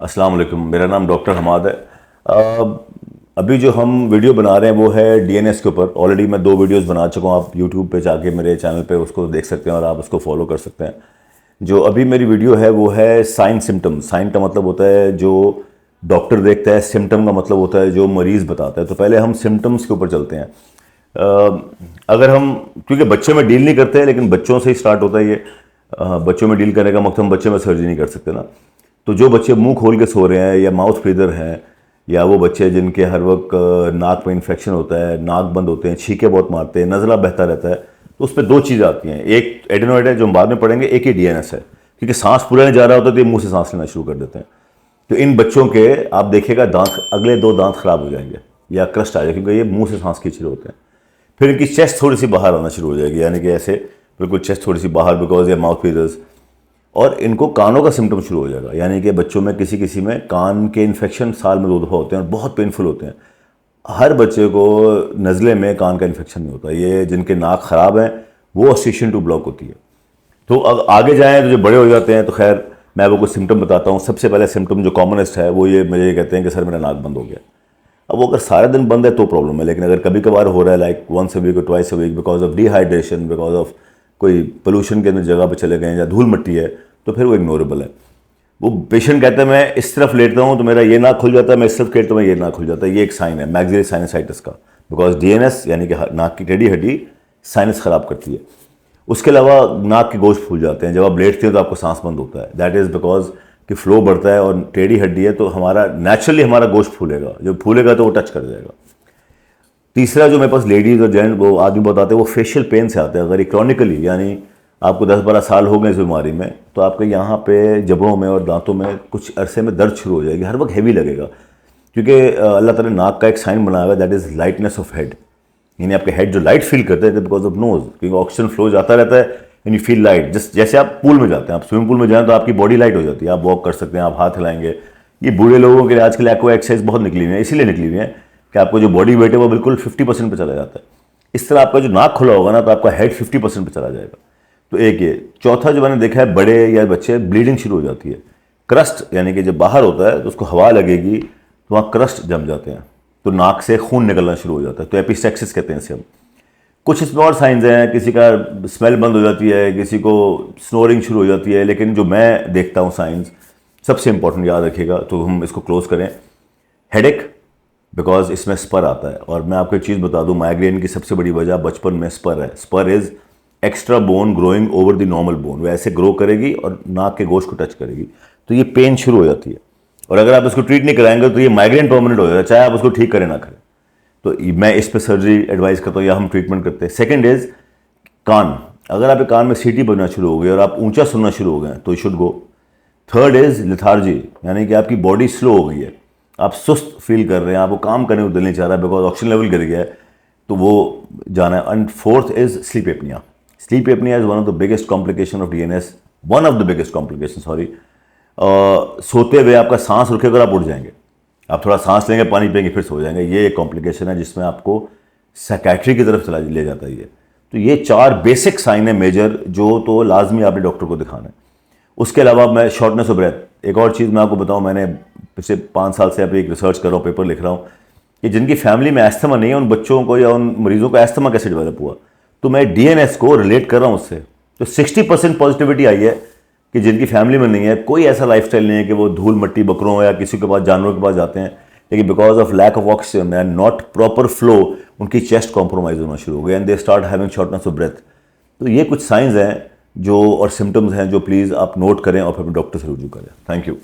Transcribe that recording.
अस्सलाम वालेकुम, मेरा नाम डॉक्टर हमाद है। अभी जो हम वीडियो बना रहे हैं वो है डीएनएस के ऊपर। ऑलरेडी मैं 2 वीडियोस बना चुका हूँ, आप यूट्यूब पे जाके मेरे चैनल पे उसको देख सकते हैं और आप उसको फॉलो कर सकते हैं। जो अभी मेरी वीडियो है वो है साइन सिम्टम। साइन का मतलब होता है जो डॉक्टर देखता है, सिम्टम का मतलब होता है जो मरीज़ बताता है। तो पहले हम सिम्टम्स के ऊपर चलते हैं। अगर हम, क्योंकि बच्चों में डील नहीं करते लेकिन बच्चों से ही स्टार्ट होता है ये। बच्चों में डील करने का मतलब हम बच्चे में सर्जरी नहीं कर सकते ना। तो जो बच्चे मुंह खोल के सो रहे हैं या माउथ ब्रीदर हैं, या वो बच्चे जिनके हर वक्त नाक में इन्फेक्शन होता है, नाक बंद होते हैं, छींके बहुत मारते हैं, नज़ला बहता रहता है, तो उस पर 2 चीज़ आती हैं। एक एडेनोइड है जो हम बाद में पढ़ेंगे, एक ही डीएनएस है। क्योंकि सांस पूरा नहीं जा रहा होता तो ये मुंह से सांस लेना शुरू कर देते हैं। तो इन बच्चों के आप देखिएगा दांत, अगले 2 दांत खराब हो जाएंगे या क्रस्ट आ जाएगा, क्योंकि ये मुंह से सांस खींच रहे होते हैं। फिर इनकी चेस्ट थोड़ी सी बाहर आना शुरू हो जाएगी, यानी कि ऐसे बिल्कुल चेस्ट थोड़ी सी बाहर, बिकॉज ये माउथ ब्रीदर्स। और इनको कानों का सिम्टम शुरू हो जाएगा, यानी कि बच्चों में किसी किसी में कान के इन्फेक्शन साल में 2 दफ़ा होते हैं और बहुत पेनफुल होते हैं। हर बच्चे को नज़ले में कान का इन्फेक्शन नहीं होता। ये जिनके नाक ख़राब हैं वो ऑस्ट्रिक्शन टू ब्लॉक होती है। तो अब आगे जाएँ तो जो बड़े हो जाते हैं तो खैर मैं वो कुछ सिम्टम बताता हूँ। सबसे पहले सिम्टम जो कॉमनेस्ट है वो ये, मुझे ये कहते हैं कि सर मेरा नाक बंद हो गया। अब वो अगर सारे दिन बंद है तो प्रॉब्लम है, लेकिन अगर कभी कभार हो रहा है, लाइक वंस अ वीक और twice a week, because of dehydration, because of कोई पोल्यूशन के अंदर जगह पे चले गए या धूल मिट्टी है, तो फिर वो इग्नोरेबल है। वो पेशेंट कहता है मैं इस तरफ लेटता हूँ तो मेरा ये नाक खुल जाता है, मैं इस तरफ लेटता हूँ ये नाक खुल जाता है। ये एक साइन है मैक्सिलरी साइनसाइटिस का, बिकॉज डीएनएस यानी कि नाक की टेढ़ी हड्डी साइनस खराब करती है। उसके अलावा नाक के गोश्त फूल जाते हैं, जब आप लेटते हैं तो आपको सांस बंद होता है। दैट इज़ बिकॉज कि फ्लो बढ़ता है और टेढ़ी हड्डी है, तो हमारा नेचुरली हमारा गोश्त फूलेगा, जब फूलेगा तो वो टच कर जाएगा। तीसरा जो मेरे पास लेडीज़ और जेंट वो आदमी बताते हैं वो फेशियल पेन से आते हैं। अगर क्रॉनिकली, यानी आपको 10-12 साल हो गए इस बीमारी में, तो आपके यहाँ पे जबड़ों में और दांतों में कुछ अरसे में दर्द शुरू हो जाएगी, हर वक्त हैवी लगेगा। क्योंकि अल्लाह ताला ने नाक का एक साइन बनाया हुआ है, that is lightness of head. यानी आपके हेड जो लाइट फील करते हैं बिकॉज ऑफ नोज, क्योंकि ऑक्सीजन फ्लो जाता रहता है एंड यू फील लाइट। जैसे आप पूल में जाते हैं, आप स्विमिंग पूल में जाएं तो आपकी बॉडी लाइट हो जाती है, आप वॉक कर सकते हैं, आप हाथ हिलाएंगे। ये बूढ़े लोगों के लिए आजकल एक्वा एक्सरसाइज बहुत निकली हुई है, इसीलिए निकली हुई है कि आपको जो बॉडी वेट है वो बिल्कुल 50% पे चला जाता है। इस तरह आपका जो नाक खुला होगा ना तो आपका हेड 50% पे चला जाएगा। तो एक ये। चौथा जो मैंने देखा है, बड़े या बच्चे ब्लीडिंग शुरू हो जाती है। क्रस्ट यानी कि जब बाहर होता है तो उसको हवा लगेगी तो वहाँ क्रस्ट जम जाते हैं, तो नाक से खून निकलना शुरू हो जाता है, तो एपिस्टेक्सिस कहते हैं इसे हम। कुछ इसमें और साइंस हैं, किसी का स्मेल बंद हो जाती है, किसी को स्नोरिंग शुरू हो जाती है। लेकिन जो मैं देखता हूँ साइंस सबसे इंपॉर्टेंट याद रखिएगा, तो हम इसको क्लोज करें। हेडेक, बिकॉज इसमें स्पर आता है। और मैं आपको एक चीज़ बता दूं, माइग्रेन की सबसे बड़ी वजह बचपन में स्पर है। Spur is extra bone growing over the normal bone, वो ऐसे ग्रो करेगी और नाक के गोश्त को टच करेगी, तो ये पेन शुरू हो जाती है। और अगर आप इसको ट्रीट नहीं कराएंगे तो ये माइग्रेन परमानेंट हो जाएगा, चाहे आप उसको ठीक करें ना करें। तो मैं इस पर सर्जरी एडवाइस करता हूँ या हम ट्रीटमेंट करते हैं। सेकेंड इज कान। अगर आपके कान में सीटी बजना शुरू हो गई और आप ऊंचा सुनना शुरू हो गए तो you should go. Third is lethargy, यानी कि आपकी बॉडी स्लो हो गई है, आप सुस्त फील कर रहे हैं, आपको काम करने को दिल नहीं चाह रहा है बिकॉज ऑक्सीजन लेवल गिर गया है, तो वो जाना है। And fourth is sleep apnoea. Sleep apnoea is one of the biggest complication of DNS, one of the biggest complication, sorry. सोते हुए आपका सांस रुकेगा और आप उठ जाएंगे, आप थोड़ा सांस लेंगे, पानी पिएंगे, फिर सो जाएंगे। ये एक कॉम्प्लिकेशन है जिसमें आपको साइकेट्री की तरफ चला ले जाता है ये। तो ये 4 बेसिक साइन है मेजर, जो तो लाजमी आपने डॉक्टर को दिखाना है। उसके अलावा मैं शॉर्टनेस ऑफ ब्रेथ, एक और चीज़ मैं आपको बताऊं, मैंने पिछले 5 साल से अभी एक रिसर्च कर रहा हूँ, पेपर लिख रहा हूँ कि जिनकी फैमिली में एस्थमा नहीं है उन बच्चों को या उन मरीजों को एस्थमा कैसे डेवलप हुआ। तो मैं डीएनएस को रिलेट कर रहा हूँ उससे, तो 60% पॉजिटिविटी आई है कि जिनकी फैमिली में नहीं है, कोई ऐसा लाइफस्टाइल नहीं है कि वो धूल मट्टी बकरों या किसी के पास, जानवरों के पास जाते हैं, लेकिन because of lack of oxygen and not proper flow उनकी चेस्ट कॉम्प्रोमाइज होना शुरू हो गया and they start having shortness of breath. तो ये कुछ साइंस हैं जो और सिम्टम्स हैं जो प्लीज़ आप नोट करें और फिर डॉक्टर से रुजू करें। Thank you.